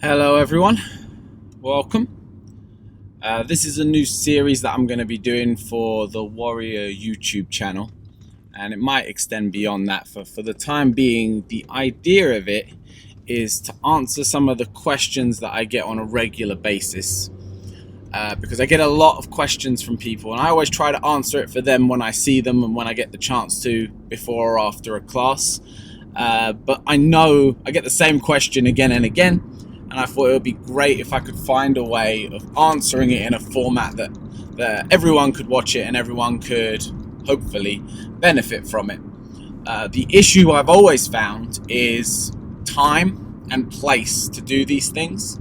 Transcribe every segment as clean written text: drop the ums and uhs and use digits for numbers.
Hello everyone, welcome. This is a new series that I'm going to be doing for the Warrior YouTube channel, and it might extend beyond that. For the time being, the idea of it is to answer some of the questions that I get on a regular basis, because I get a lot of questions from people, and I always try to answer it for them when I see them and when I get the chance to, before or after a class. But I know I get the same question again and again, and I thought it would be great if I could find a way of answering it in a format that everyone could watch it and everyone could hopefully benefit from it. The issue I've always found is time and place to do these things,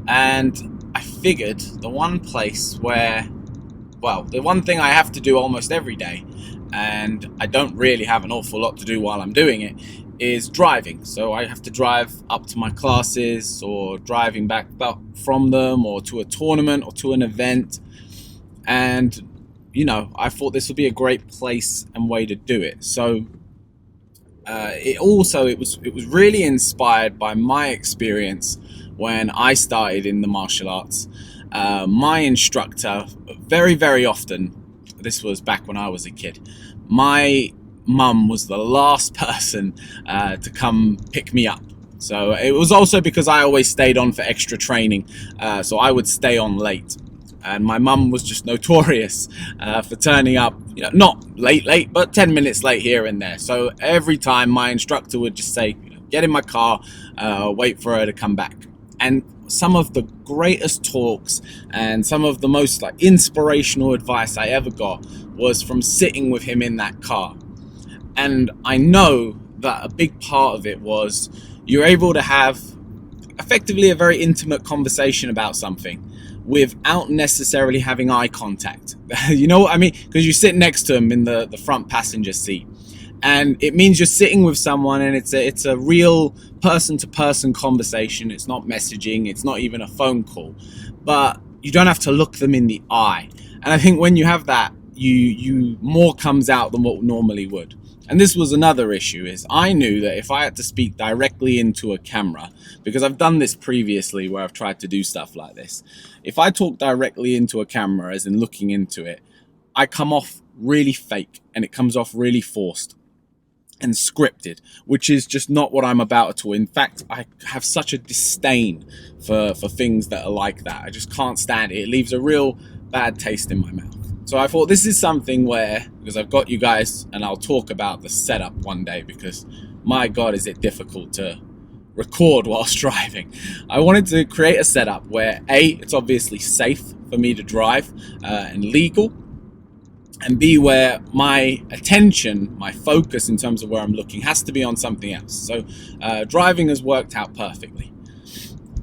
and I figured the one place where, well, the one thing I have to do almost every day, and I don't really have an awful lot to do while I'm doing it, is driving. So I have to drive up to my classes or driving back from them, or to a tournament or to an event. And I thought this would be a great place and way to do it. So it was really inspired by my experience when I started in the martial arts. My instructor, very often, this was back when I was a kid, my mum was the last person to come pick me up. So it was also because I always stayed on for extra training, so I would stay on late, and my mum was just notorious for turning up, not late, but 10 minutes late here and there. So every time my instructor would just say, get in my car, wait for her to come back. And some of the greatest talks and some of the most inspirational advice I ever got was from sitting with him in that car. And I know that a big part of it was you're able to have effectively a very intimate conversation about something without necessarily having eye contact. You know what I mean? Because you sit next to him in the front passenger seat, and it means you're sitting with someone, and it's a real person-to-person conversation. It's not messaging, it's not even a phone call, but you don't have to look them in the eye. And I think when you have that, you more comes out than what normally would. And this was another issue, is I knew that if I had to speak directly into a camera, because I've done this previously where I've tried to do stuff like this, if I talk directly into a camera, as in looking into it, I come off really fake, and it comes off really forced and scripted, which is just not what I'm about at all. In fact, I have such a disdain for things that are like that. I just can't stand it. It leaves a real bad taste in my mouth. So I thought this is something where, because I've got you guys, and I'll talk about the setup one day, because my God, is it difficult to record whilst driving. I wanted to create a setup where A, it's obviously safe for me to drive and legal, and B, where my attention, my focus in terms of where I'm looking has to be on something else. So driving has worked out perfectly.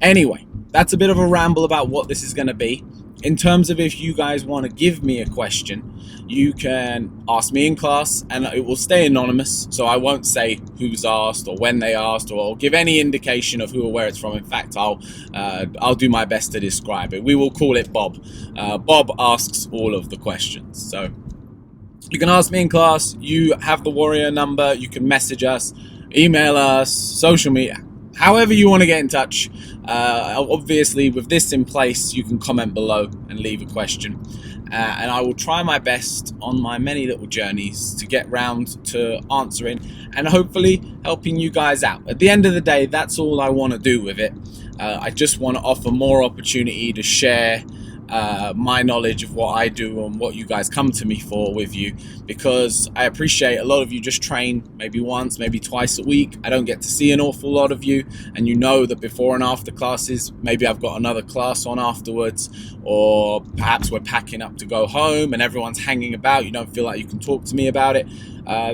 Anyway, that's a bit of a ramble about what this is going to be. In terms of if you guys want to give me a question, you can ask me in class, and it will stay anonymous, so I won't say who's asked or when they asked, or give any indication of who or where it's from. In fact, I'll do my best to describe it. We will call it Bob. Bob asks all of the questions. So you can ask me in class, you have the Warrior number, you can message us, email us, social media, however you want to get in touch. Obviously, with this in place, you can comment below and leave a question. And I will try my best on my many little journeys to get round to answering and hopefully helping you guys out. At the end of the day, that's all I want to do with it. I just want to offer more opportunity to share my knowledge of what I do and what you guys come to me for with you, because I appreciate a lot of you just train maybe once, maybe twice a week. I don't get to see an awful lot of you, and you know that before and after classes, maybe I've got another class on afterwards, or perhaps we're packing up to go home and everyone's hanging about. You don't feel like you can talk to me about it.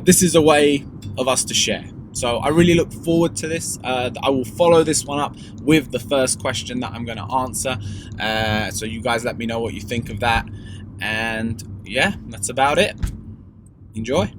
This is a way of us to share. So I really look forward to this. I will follow this one up with the first question that I'm going to answer. So you guys let me know what you think of that. And yeah, that's about it. Enjoy.